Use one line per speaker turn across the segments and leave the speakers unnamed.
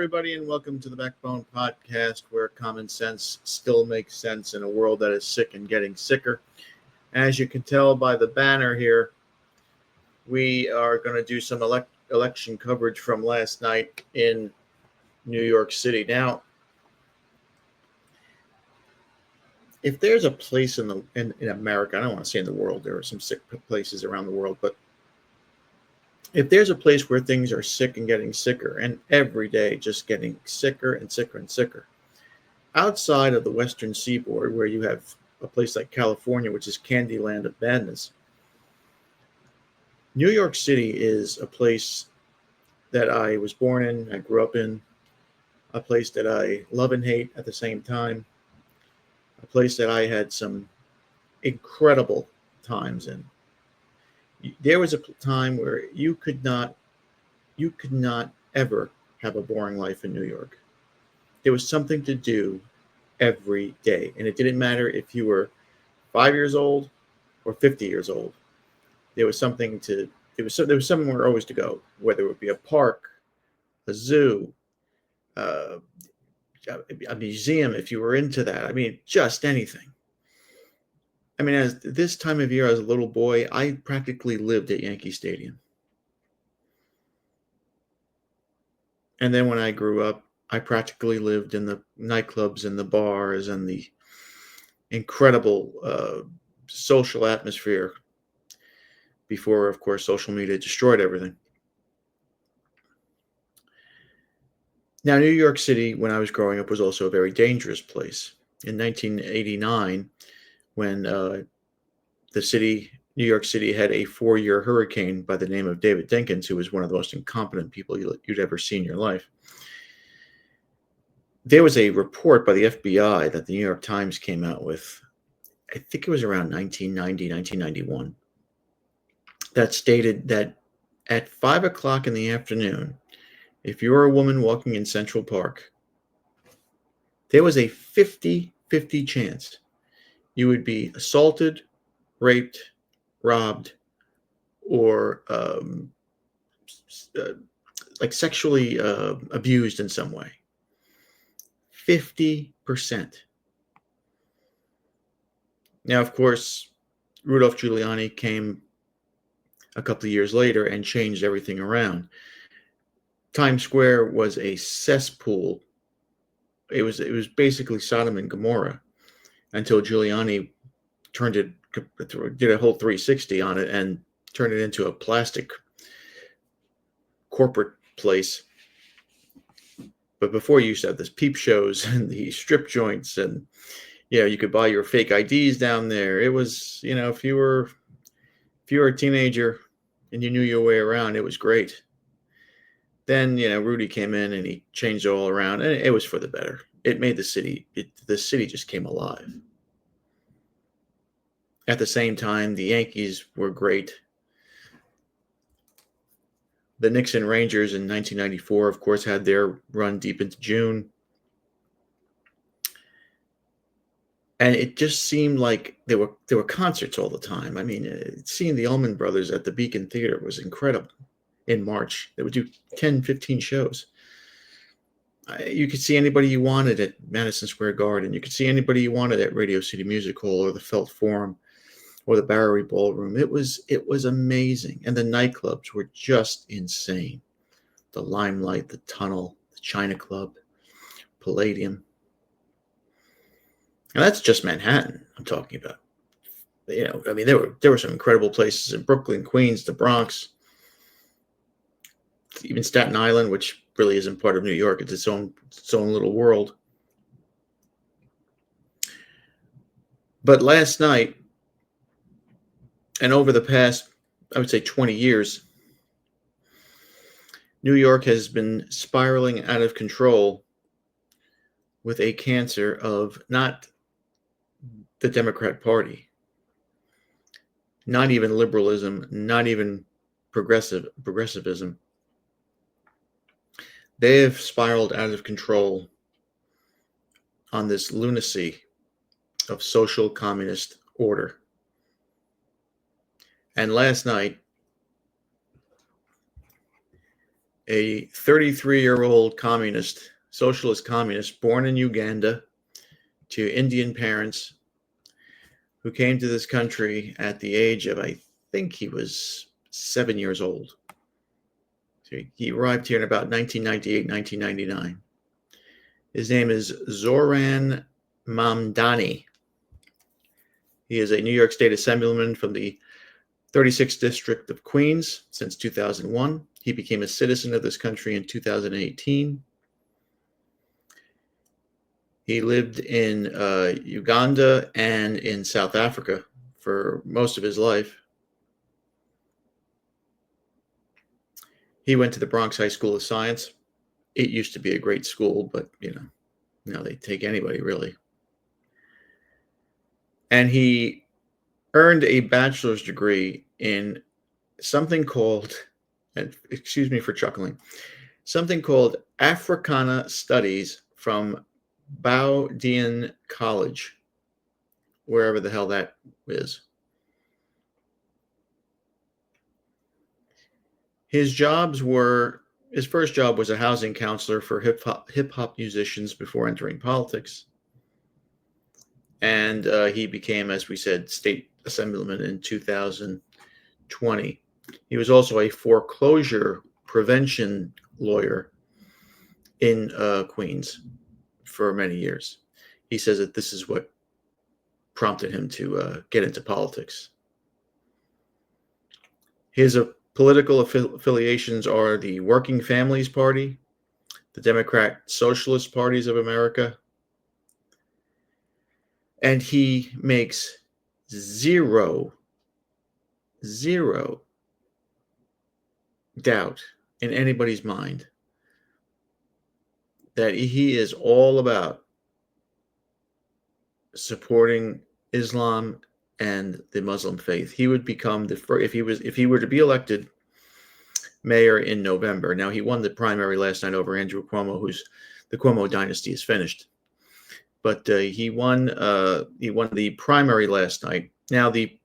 everybody, and welcome to the Backbone Podcast, where common sense still makes sense in a world that is sick and getting sicker. As you can tell by the banner here, we are going to do some election coverage from last night in New York City. Now, if there's a place in America, I don't want to say in the world, there are some sick places around the world, but if there's a place where things are sick and getting sicker, and every day just getting sicker and sicker and sicker, outside of the Western Seaboard, where you have a place like California, which is Candyland of madness, New York City is a place that I was born in, I grew up in, a place that I love and hate at the same time, a place that I had some incredible times in. There was a time where you could not ever have a boring life in New York. There was something to do every day, and it didn't matter if you were 5 years old or 50 years old. There was somewhere always to go, whether it would be a park, a zoo, uh, a museum, if you were into that. I mean, just anything. I mean, as this time of year, as a little boy, I practically lived at Yankee Stadium. And then when I grew up, I practically lived in the nightclubs and the bars and the incredible social atmosphere before, of course, social media destroyed everything. Now, New York City, when I was growing up, was also a very dangerous place. In 1989, when New York City had a 4-year hurricane by the name of David Dinkins, who was one of the most incompetent people you'd ever see in your life. There was a report by the FBI that the New York Times came out with, I think it was around 1990, 1991, that stated that at 5 o'clock in the afternoon, if you were a woman walking in Central Park, there was a 50-50 chance you would be assaulted, raped, robbed, or sexually abused in some way. 50%. Now, of course, Rudolph Giuliani came a couple of years later and changed everything around. Times Square was a cesspool. It was basically Sodom and Gomorrah until Giuliani did a whole 360 on it and turned it into a plastic corporate place. But before, you used to have this peep shows and the strip joints, and you could buy your fake IDs down there. It was, if you were a teenager and you knew your way around, it was great. Then, Rudy came in and he changed it all around, and it was for the better. It made the city just came alive. At the same time, the Yankees were great. The Knicks and Rangers in 1994, of course, had their run deep into June. And it just seemed like there were concerts all the time. I mean, seeing the Allman Brothers at the Beacon Theater was incredible. In March, they would do 10, 15 shows. You could see anybody you wanted at Madison Square Garden. You could see anybody you wanted at Radio City Music Hall or the Felt Forum or the Bowery Ballroom. It was amazing. And the nightclubs were just insane. The Limelight, the Tunnel, the China Club, Palladium. And that's just Manhattan I'm talking about. I mean, there were some incredible places in Brooklyn, Queens, the Bronx, even Staten Island, which really isn't part of New York. It's its own little world. But last night, and over the past, I would say 20 years, New York has been spiraling out of control with a cancer of not the Democrat Party, not even liberalism, not even progressivism. They have spiraled out of control on this lunacy of social communist order. And last night, a 33-year-old communist, socialist communist, born in Uganda to Indian parents, who came to this country at the age of, I think he was 7 years old. So he arrived here in about 1998, 1999. His name is Zohran Mamdani. He is a New York State Assemblyman from the 36th District of Queens since 2001. He became a citizen of this country in 2018. He lived in Uganda and in South Africa for most of his life. He went to the Bronx High School of Science. It used to be a great school, but now they take anybody, really. And he earned a bachelor's degree in something called, and excuse me for chuckling, something called Africana Studies from Bowdoin College, wherever the hell that is. His first job was a housing counselor for hip hop musicians before entering politics. And he became, as we said, state assemblyman in 2020. He was also a foreclosure prevention lawyer in Queens for many years. He says that this is what prompted him to get into politics. His political affiliations are the Working Families Party, the Democrat Socialist Parties of America, and he makes zero doubt in anybody's mind that he is all about supporting Islam and the Muslim faith. He would become the first, if he were to be elected mayor in November. Now, he won the primary last night over Andrew Cuomo, the Cuomo dynasty is finished. But he won the primary last night. Now, the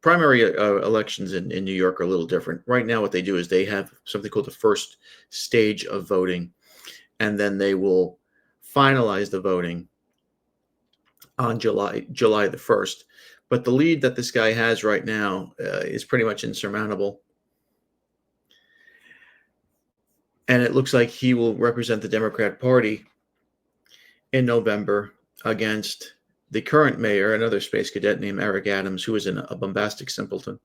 primary elections in New York are a little different. Right now, what they do is they have something called the first stage of voting, and then they will finalize the voting on July the 1st. But the lead that this guy has right now is pretty much insurmountable. And it looks like he will represent the Democrat Party in November against the current mayor, another space cadet named Eric Adams, who is a bombastic simpleton,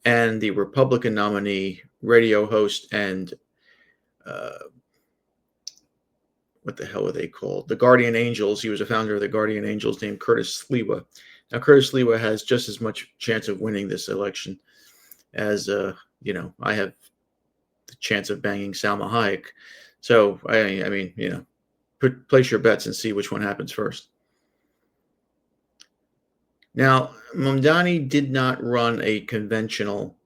and the Republican nominee, radio host, and what the hell are they called? The Guardian Angels. He was a founder of the Guardian Angels named Curtis Sliwa. Now, Curtis Sliwa has just as much chance of winning this election as, I have the chance of banging Salma Hayek. So, I mean, place your bets and see which one happens first. Now, Mamdani did not run a conventional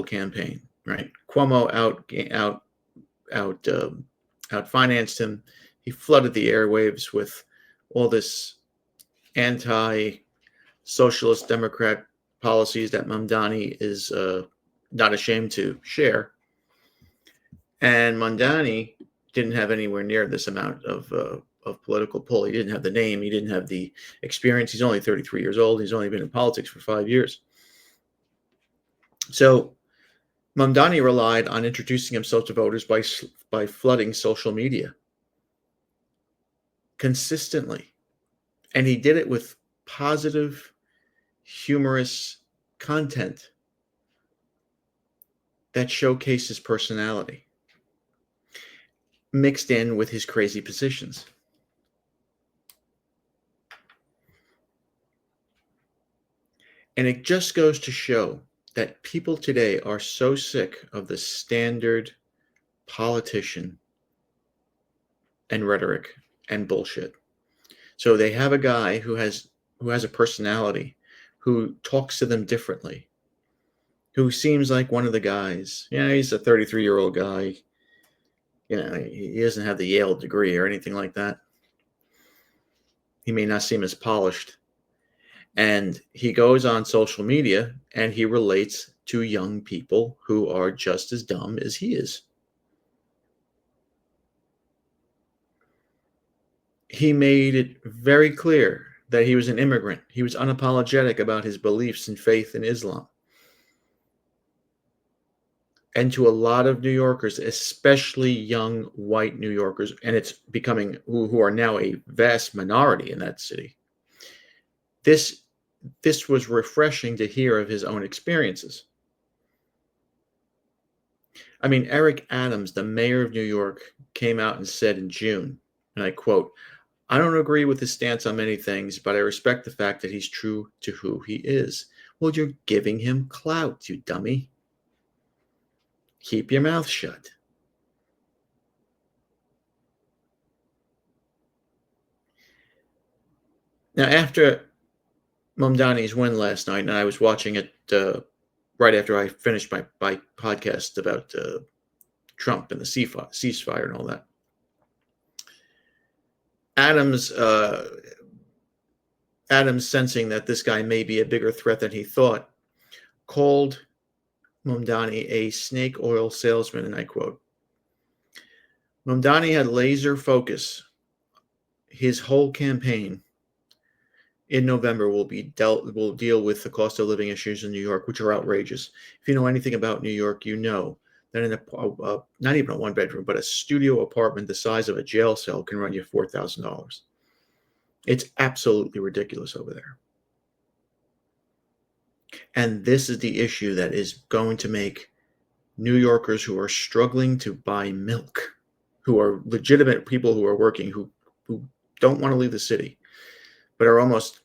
campaign, right? Cuomo out-financed him. He flooded the airwaves with all this anti-socialist Democrat policies that Mamdani is not ashamed to share. And Mamdani didn't have anywhere near this amount of political pull. He didn't have the name. He didn't have the experience. He's only 33 years old. He's only been in politics for 5 years. So Mamdani relied on introducing himself to voters by flooding social media consistently. And he did it with positive, humorous content that showcased his personality, mixed in with his crazy positions. And it just goes to show that people today are so sick of the standard politician and rhetoric and bullshit. So they have a guy who has a personality, who talks to them differently, who seems like one of the guys. He's a 33-year-old guy. He doesn't have the Yale degree or anything like that. He may not seem as polished. And he goes on social media and he relates to young people who are just as dumb as he is. He made it very clear that he was an immigrant. He was unapologetic about his beliefs and faith in Islam. And to a lot of New Yorkers, especially young white New Yorkers, and it's becoming who are now a vast minority in that city, this was refreshing to hear of his own experiences. I mean, Eric Adams, the mayor of New York, came out and said in June, and I quote, "I don't agree with his stance on many things, but I respect the fact that he's true to who he is." Well, you're giving him clout, you dummy. Keep your mouth shut. Now, after Mamdani's win last night, and I was watching it right after I finished my podcast about Trump and the ceasefire and all that. Adams, sensing that this guy may be a bigger threat than he thought, called Mamdani a snake oil salesman, and I quote, "Mamdani had laser focus. His whole campaign in November will deal with the cost of living issues in New York, which are outrageous. If you know anything about New York, you know that in not even a one bedroom, but a studio apartment the size of a jail cell can run you $4,000. It's absolutely ridiculous over there. And this is the issue that is going to make New Yorkers who are struggling to buy milk, who are legitimate people who are working, who don't want to leave the city, but are almost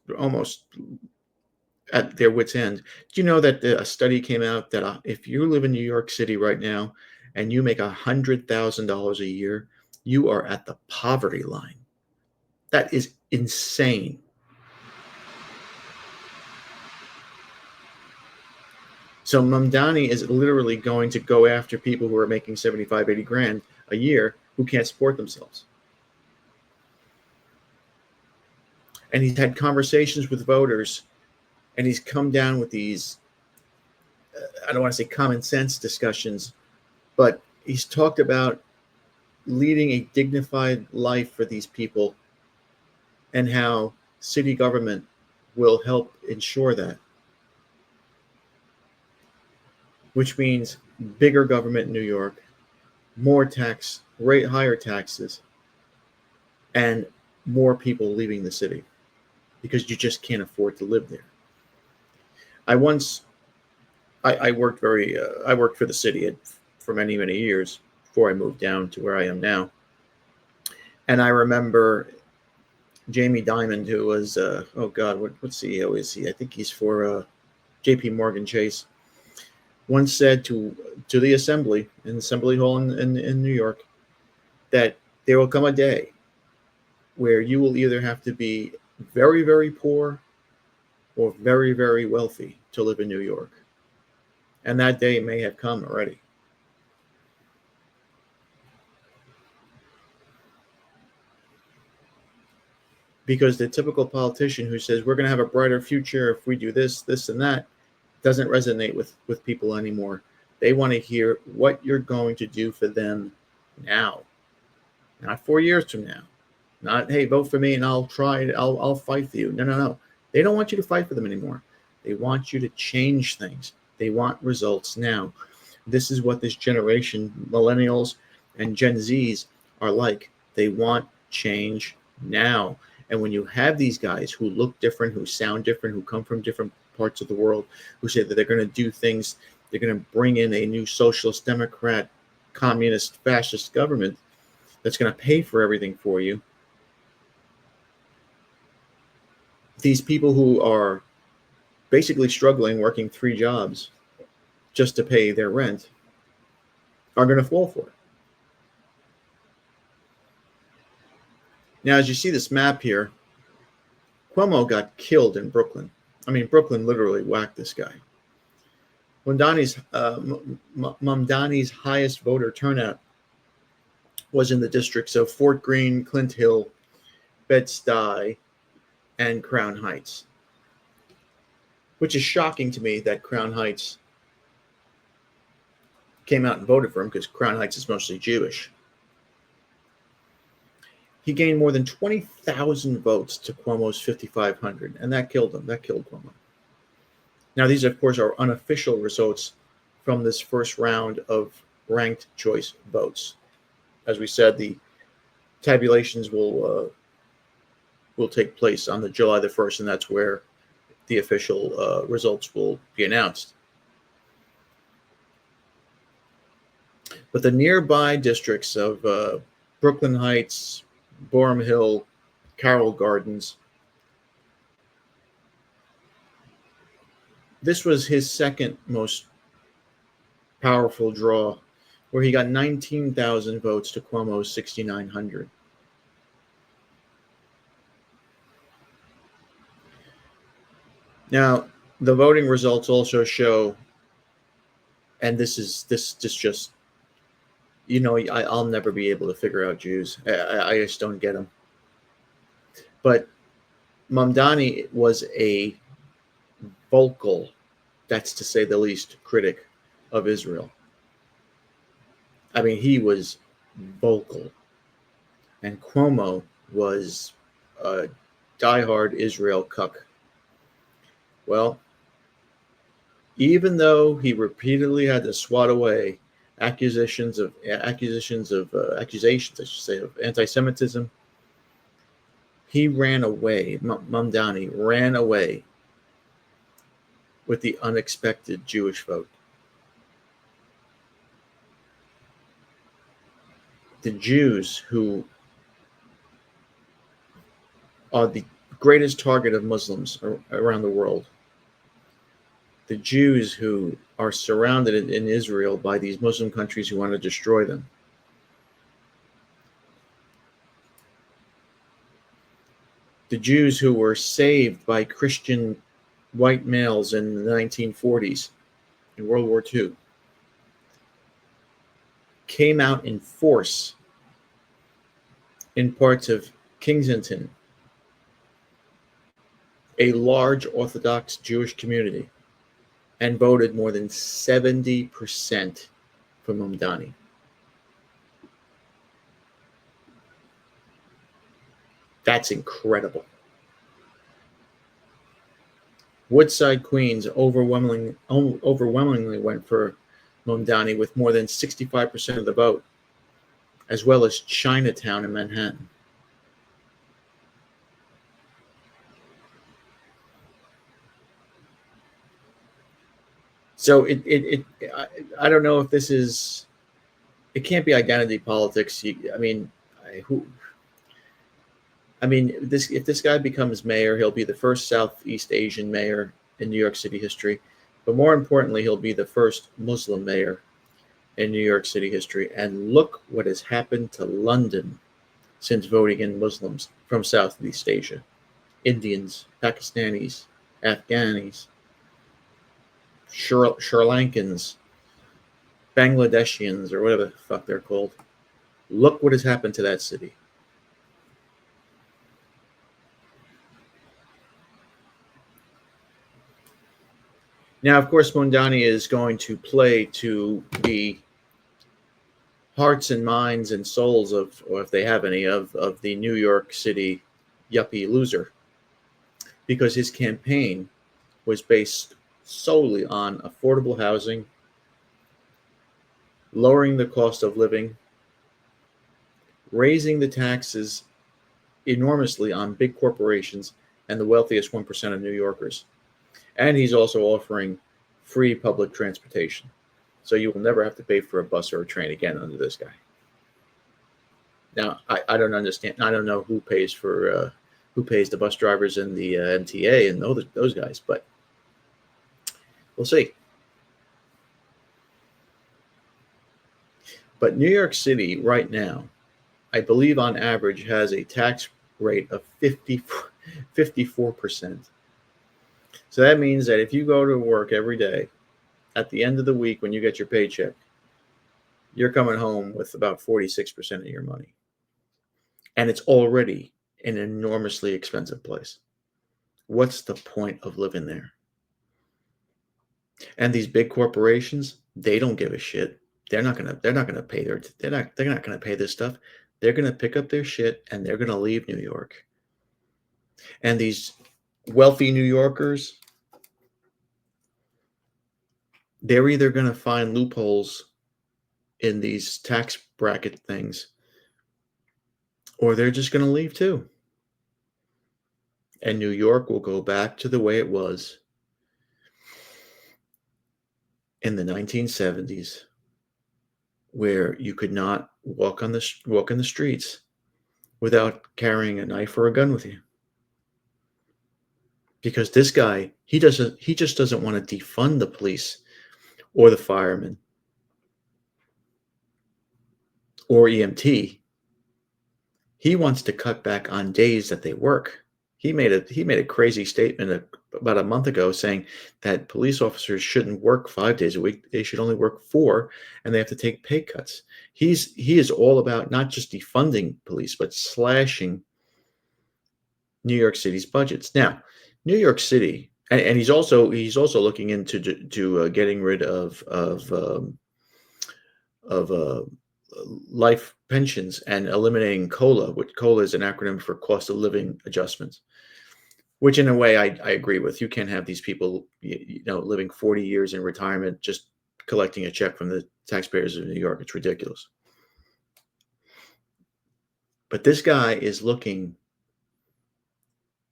at their wits' end. Do you know that a study came out that if you live in New York City right now and you make $100,000 a year, you are at the poverty line? That is insane. So Mamdani is literally going to go after people who are making 75, 80 grand a year who can't support themselves. And he's had conversations with voters, and he's come down with these, I don't want to say common sense discussions, but he's talked about leading a dignified life for these people and how city government will help ensure that, which means bigger government in New York, more tax rate, higher taxes, and more people leaving the city because you just can't afford to live there. I worked for the city for many, many years before I moved down to where I am now. And I remember Jamie Dimon, who was, what CEO is he? I think he's for J.P. Morgan Chase, once said to the assembly, in Assembly Hall in New York, that there will come a day where you will either have to be very, very poor or very, very wealthy to live in New York. And that day may have come already. Because the typical politician who says we're going to have a brighter future if we do this, this, and that doesn't resonate with people anymore. They want to hear what you're going to do for them now, not 4 years from now. Not, hey, vote for me and I'll fight for you. No. They don't want you to fight for them anymore. They want you to change things. They want results now. This is what this generation, millennials and Gen Zs, are like. They want change now. And when you have these guys who look different, who sound different, who come from different parts of the world, who say that they're going to do things, they're going to bring in a new socialist, democrat, communist, fascist government that's going to pay for everything for you. These people who are basically struggling, working 3 jobs just to pay their rent, are going to fall for it. Now, as you see this map here, Cuomo got killed in Brooklyn. I mean, Brooklyn literally whacked this guy. Mamdani's highest voter turnout was in the districts of Fort Greene, Clint Hill, Bed-Stuy, and Crown Heights, which is shocking to me that Crown Heights came out and voted for him because Crown Heights is mostly Jewish. He gained more than 20,000 votes to Cuomo's 5,500, and that killed him. That killed Cuomo. Now, these, of course, are unofficial results from this first round of ranked choice votes. As we said, the tabulations will take place on the July the 1st, and that's where the official results will be announced. But the nearby districts of Brooklyn Heights, Boerum Hill, Carroll Gardens, this was his second most powerful draw, where he got 19,000 votes to Cuomo's 6,900. Now, the voting results also show, and this just, I'll never be able to figure out Jews. I just don't get them. But Mamdani was a vocal, that's to say the least, critic of Israel. I mean, he was vocal. And Cuomo was a diehard Israel cuck. Well, even though he repeatedly had to swat away accusations, I should say, of anti-Semitism, he ran away. Mamdani ran away with the unexpected Jewish vote. The Jews, who are the greatest target of Muslims around the world, the Jews who are surrounded in Israel by these Muslim countries who want to destroy them, the Jews who were saved by Christian white males in the 1940s, in World War II, came out in force in parts of Kensington, a large Orthodox Jewish community, and voted more than 70% for Mamdani. That's incredible. Woodside, Queens overwhelmingly went for Mamdani with more than 65% of the vote, as well as Chinatown in Manhattan. So I don't know if this is, it can't be identity politics. If this guy becomes mayor, he'll be the first Southeast Asian mayor in New York City history. But more importantly, he'll be the first Muslim mayor in New York City history. And look what has happened to London since voting in Muslims from Southeast Asia. Indians, Pakistanis, Afghanis, Sri Lankans, Bangladeshians, or whatever the fuck they're called. Look what has happened to that city. Now, of course, Mamdani is going to play to the hearts and minds and souls of, or if they have any, of the New York City yuppie loser, because his campaign was based solely on affordable housing, lowering the cost of living, raising the taxes enormously on big corporations and the wealthiest 1% of New Yorkers. And he's also offering free public transportation. So you will never have to pay for a bus or a train again under this guy. Now, I don't understand. I don't know who pays the bus drivers and the MTA and those guys, but we'll see. But New York City right now, I believe on average, has a tax rate of 54%. So that means that if you go to work every day, at the end of the week when you get your paycheck, you're coming home with about 46% of your money. And it's already an enormously expensive place. What's the point of living there? And these big corporations, they don't give a shit. they're not gonna pay they're not gonna pay this stuff. They're gonna pick up their shit and they're gonna leave New York. And these wealthy New Yorkers, they're either gonna find loopholes in these tax bracket things, or they're just gonna leave too. And New York will go back to the way it was in the 1970s, where you could not walk in the streets without carrying a knife or a gun with you. Because this guy, he just doesn't want to defund the police or the firemen or EMT. He wants to cut back on days that they work. He made a crazy statement about a month ago saying that police officers shouldn't work 5 days a week. They should only work four, and they have to take pay cuts. He is all about not just defunding police, but slashing New York City's budgets. Now, New York City, and he's also looking into getting rid of life pensions and eliminating COLA, which COLA is an acronym for cost of living adjustments. Which, in a way, I agree with. You can't have these people, living 40 years in retirement just collecting a check from the taxpayers of New York. It's ridiculous. But this guy is looking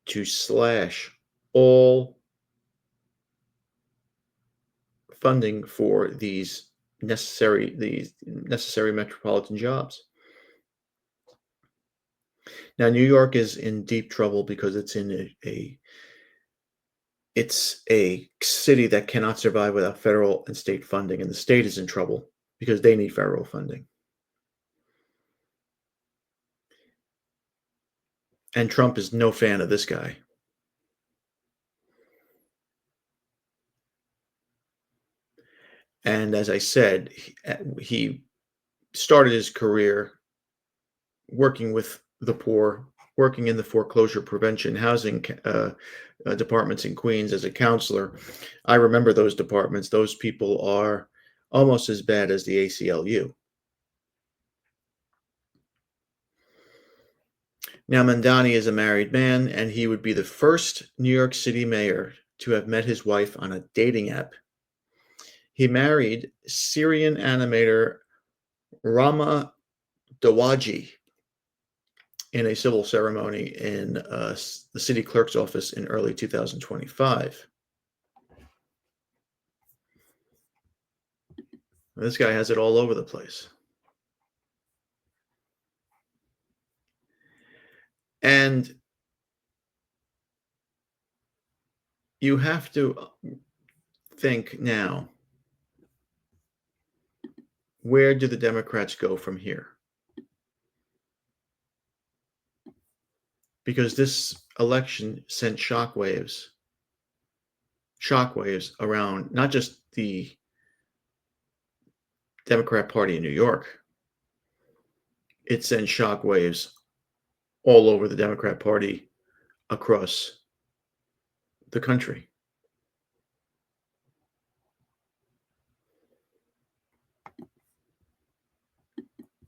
to slash all funding for these necessary metropolitan jobs. Now, New York is in deep trouble because it's in it's a city that cannot survive without federal and state funding, and the state is in trouble because they need federal funding. And Trump is no fan of this guy. And as I said, he started his career working with the poor, working in the foreclosure prevention housing departments in Queens as a counselor. I remember those departments. Those people are almost as bad as the ACLU. Now, Mamdani is a married man, and he would be the first New York City mayor to have met his wife on a dating app. He married Syrian animator Rama Dawaji in a civil ceremony in the city clerk's office in early 2025. This guy has it all over the place. And you have to think now, where do the Democrats go from here? Because this election sent shockwaves around not just the Democrat Party in New York. It sent shockwaves all over the Democrat Party across the country.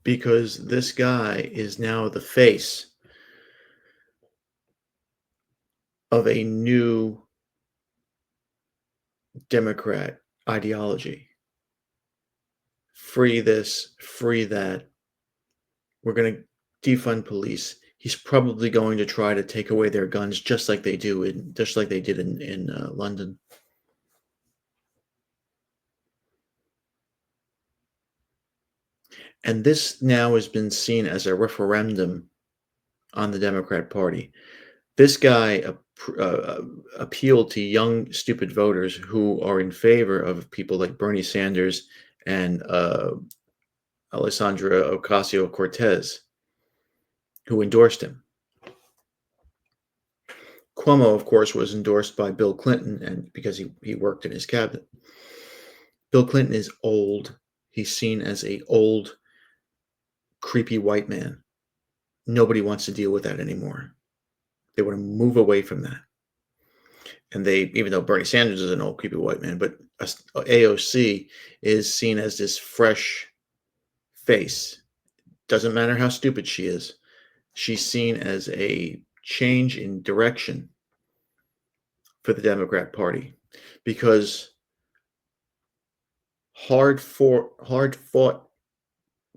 Because this guy is now the face of a new Democrat ideology. Free this, free that. We're going to defund police. He's probably going to try to take away their guns, just like they did in London. And this now has been seen as a referendum on the Democrat Party. This guy appealed to young, stupid voters who are in favor of people like Bernie Sanders and Alessandra Ocasio-Cortez, who endorsed him. Cuomo, of course, was endorsed by Bill Clinton, and because he worked in his cabinet. Bill Clinton is old. He's seen as a old, creepy white man. Nobody wants to deal with that anymore. They want to move away from that. And they, even though Bernie Sanders is an old creepy white man, but AOC is seen as this fresh face. Doesn't matter how stupid she is. She's seen as a change in direction for the Democrat Party because hard fought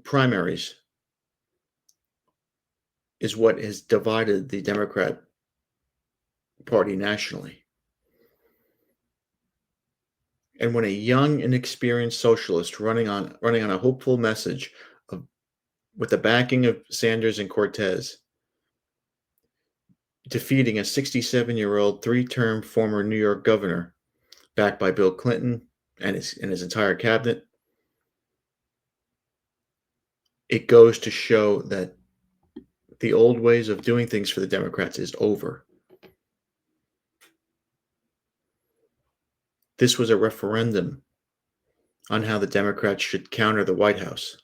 primaries is what has divided the Democrat Party nationally. And when a young, inexperienced socialist running on a hopeful message of, with the backing of Sanders and Cortez, defeating a 67-year-old, three-term former New York governor, backed by Bill Clinton and his entire cabinet, it goes to show that the old ways of doing things for the Democrats is over. This was a referendum on how the Democrats should counter the White House.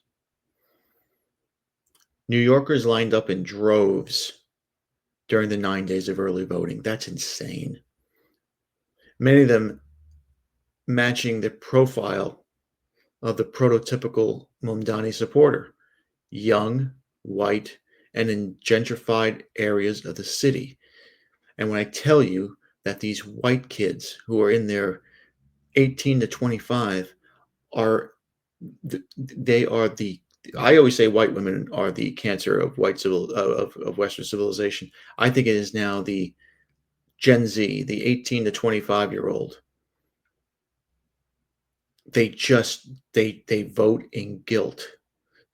New Yorkers lined up in droves during the 9 days of early voting. That's insane. Many of them matching the profile of the prototypical Mamdani supporter, young, white, and in gentrified areas of the city. And when I tell you that these white kids who are in their 18 to 25 are, they are the, I always say white women are the cancer of of Western civilization. I think it is now the Gen Z, the 18 to 25-year-old. They vote in guilt.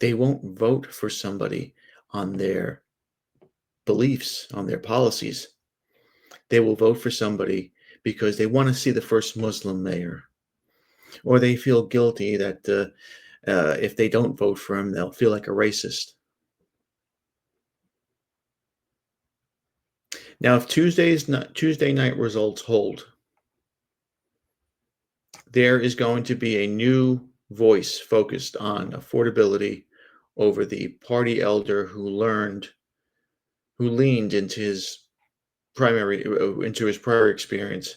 They won't vote for somebody on their beliefs, on their policies. They will vote for somebody because they want to see the first Muslim mayor, or they feel guilty that if they don't vote for him, they'll feel like a racist. Now, if Tuesday night results hold, there is going to be a new voice focused on affordability over the party elder who leaned into his prior experience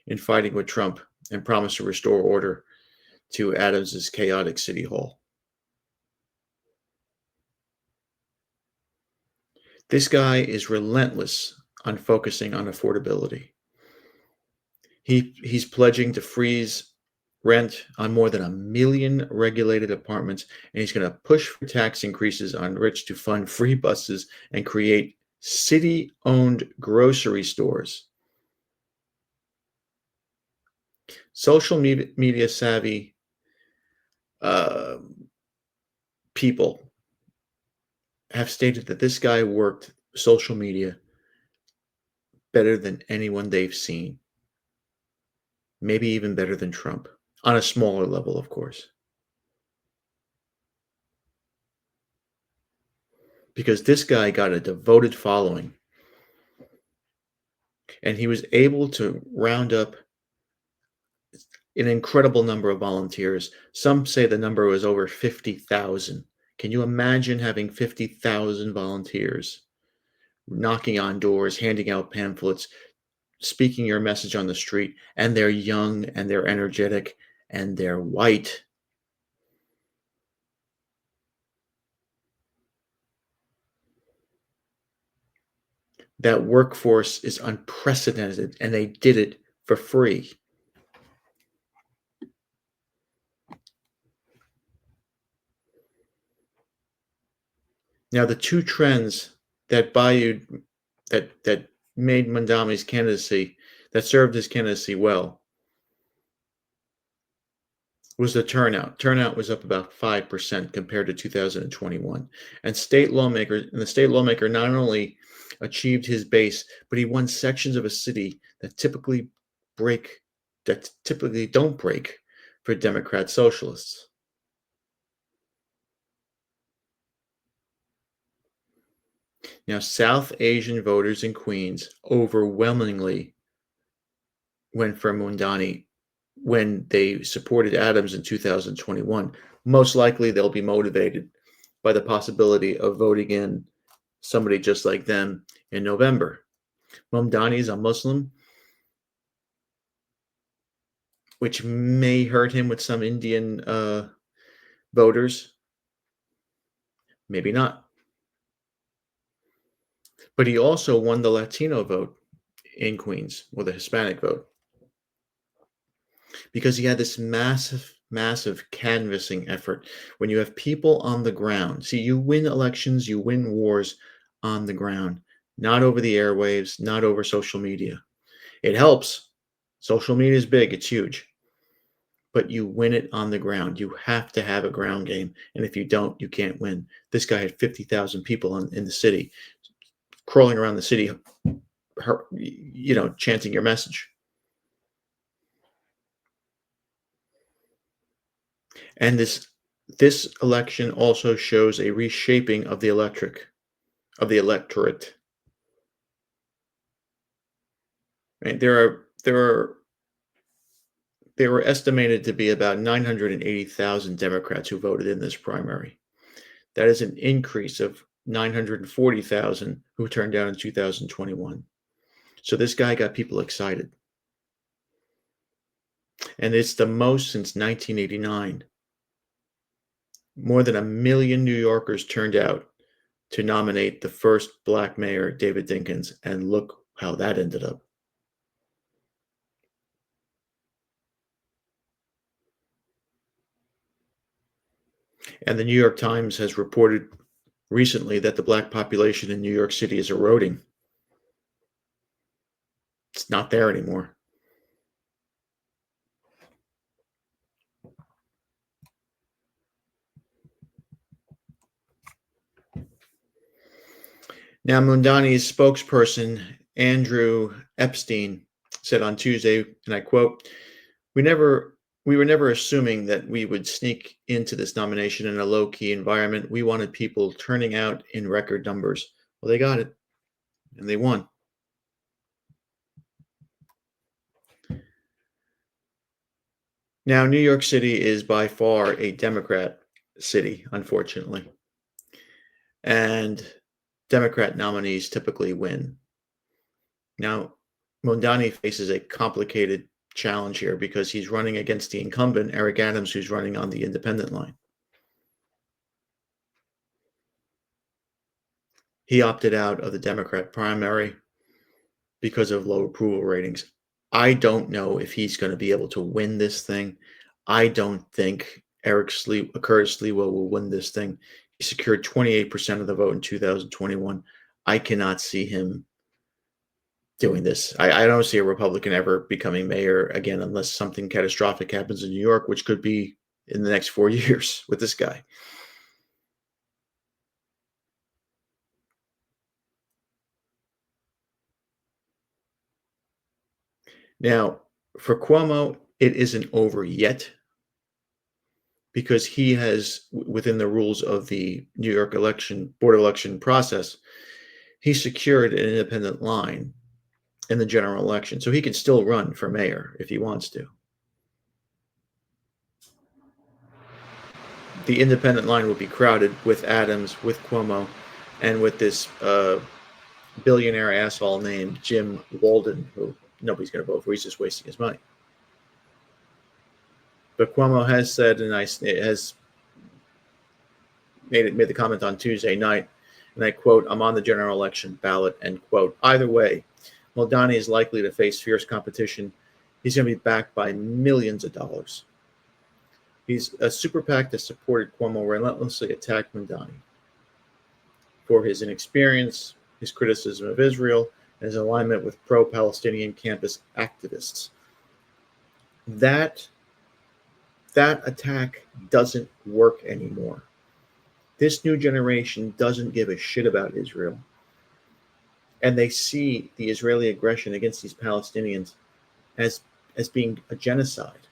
in fighting with Trump and promised to restore order to Adams's chaotic city hall. This guy is relentless on focusing on affordability. He's pledging to freeze rent on more than 1 million regulated apartments, and he's going to push for tax increases on rich to fund free buses and create city-owned grocery stores. Social media savvy people have stated that this guy worked social media better than anyone they've seen. Maybe even better than Trump, on a smaller level, of course. Because this guy got a devoted following, and he was able to round up an incredible number of volunteers. Some say the number was over 50,000. Can you imagine having 50,000 volunteers knocking on doors, handing out pamphlets, speaking your message on the street, and they're young and they're energetic and they're white? That workforce is unprecedented, and they did it for free. Now, the two trends that made Mamdani's candidacy, that served his candidacy well, was the turnout. Turnout was up about 5% compared to 2021. And the state lawmaker not only achieved his base, but he won sections of a city that typically don't break for Democrat socialists. Now, South Asian voters in Queens overwhelmingly went for Mamdani when they supported Adams in 2021. Most likely they'll be motivated by the possibility of voting in somebody just like them in November. Mamdani is a Muslim, which may hurt him with some Indian voters. Maybe not. But he also won the Latino vote in Queens, or the Hispanic vote, because he had this massive, massive canvassing effort. When you have people on the ground, see, you win elections, you win wars on the ground, not over the airwaves, not over social media. It helps. Social media is big, it's huge. But you win it on the ground. You have to have a ground game. And if you don't, you can't win. This guy had 50,000 people in the city, crawling around the city, chanting your message. And this election also shows a reshaping of the electorate. Right? There were estimated to be about 980,000 Democrats who voted in this primary. That is an increase of 940,000 who turned out in 2021. So this guy got people excited. And it's the most since 1989. More than 1 million New Yorkers turned out to nominate the first black mayor, David Dinkins, and look how that ended up. And the New York Times has reported recently that the black population in New York City is eroding. It's not there anymore. Now, Mamdani's spokesperson, Andrew Epstein, said on Tuesday, and I quote, we were never assuming that we would sneak into this nomination in a low-key environment. We wanted people turning out in record numbers. Well, they got it, and they won. Now, New York City is by far a Democrat city, unfortunately. And Democrat nominees typically win. Now, Mamdani faces a complicated challenge here because he's running against the incumbent, Eric Adams, who's running on the independent line. He opted out of the Democrat primary because of low approval ratings. I don't know if he's going to be able to win this thing. I don't think Curtis Sliwa will win this thing. He secured 28% of the vote in 2021. I cannot see him doing this. I don't see a Republican ever becoming mayor again unless something catastrophic happens in New York, which could be in the next 4 years with this guy. Now, for Cuomo, it isn't over yet because he has, within the rules of the New York board election process, he secured an independent line in the general election. So he can still run for mayor if he wants to. The independent line will be crowded with Adams, with Cuomo, and with this billionaire asshole named Jim Walden, who nobody's going to vote for. He's just wasting his money. But Cuomo has said, and has made the comment on Tuesday night, and I quote, "I'm on the general election ballot," end quote. Either way, Mamdani is likely to face fierce competition. He's going to be backed by millions of dollars. He's a super PAC that supported Cuomo relentlessly attacked Mamdani for his inexperience, his criticism of Israel, and his alignment with pro-Palestinian campus activists. That attack doesn't work anymore. This new generation doesn't give a shit about Israel. And they see the Israeli aggression against these Palestinians as being a genocide,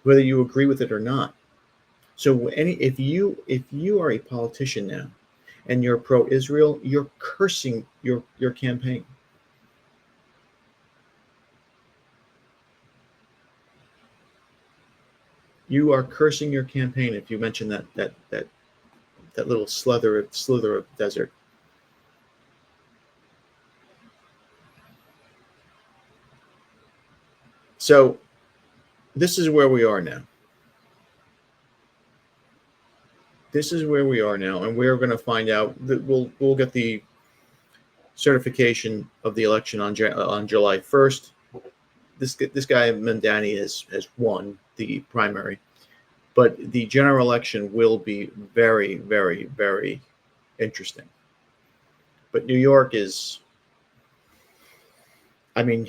whether you agree with it or not. So if you are a politician now and you're pro-Israel, you're cursing your campaign. You are cursing your campaign if you mention that little slither of desert. So this is where we are now. This is where we are now, and we're going to find out that we'll get the certification of the election on July 1st. This guy Mamdani has won the primary, but the general election will be very, very, very interesting. But New York is, I mean,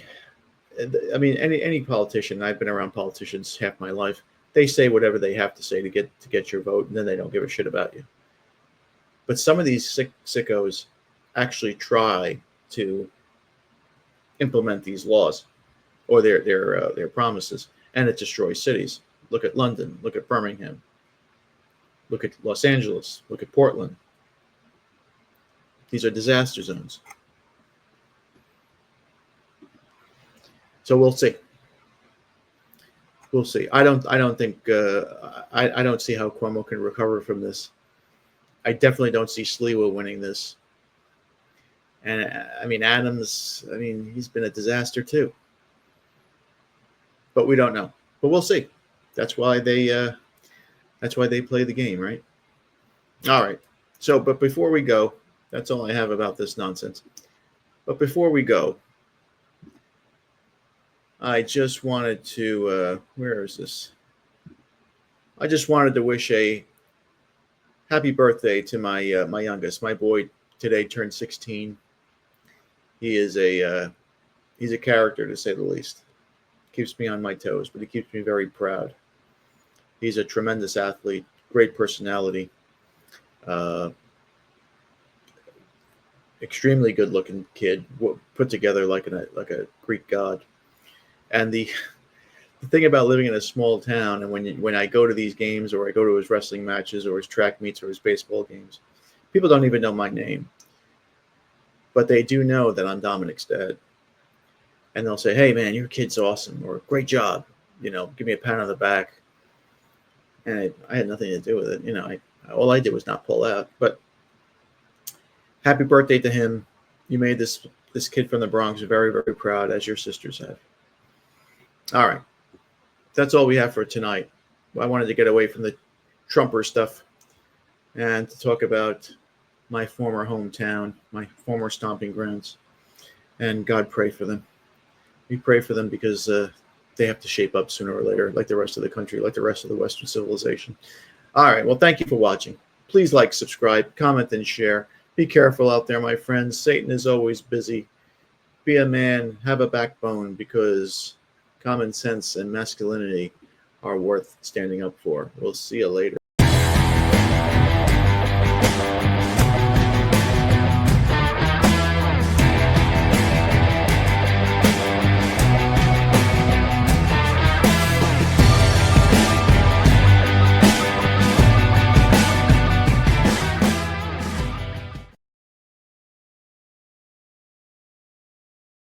any politician. I've been around politicians half my life. They say whatever they have to say to get your vote, and then they don't give a shit about you. But some of these sickos actually try to implement these laws or their promises, and it destroys cities. Look at London. Look at Birmingham. Look at Los Angeles. Look at Portland. These are disaster zones. So we'll see. We'll see. I don't think I don't see how Cuomo can recover from this. I definitely don't see Sliwa winning this. And I mean, Adams, I mean, he's been a disaster too. But we don't know. But we'll see. That's why they play the game, right? All right. So, but before we go, that's all I have about this nonsense. But before we go, I just wanted to where is this? I just wanted to wish a happy birthday to my my youngest. My boy today turned 16. He is he's a character, to say the least. Keeps me on my toes, but he keeps me very proud. He's a tremendous athlete, great personality, extremely good-looking kid, put together like a Greek god. And the thing about living in a small town, and when I go to these games, or I go to his wrestling matches, or his track meets, or his baseball games, people don't even know my name, but they do know that I'm Dominic's dad. And they'll say, "Hey, man, your kid's awesome," or "Great job," give me a pat on the back. And I had nothing to do with it. All I did was not pull out. But happy birthday to him. You made this kid from the Bronx very, very proud, as your sisters have. All right. That's all we have for tonight. I wanted to get away from the Trumper stuff and to talk about my former hometown, my former stomping grounds. And God, pray for them. We pray for them because they have to shape up sooner or later, like the rest of the country, like the rest of the Western civilization. All right. Well, thank you for watching. Please like, subscribe, comment, and share. Be careful out there, my friends. Satan is always busy. Be a man. Have a backbone, because common sense and masculinity are worth standing up for. We'll see you later.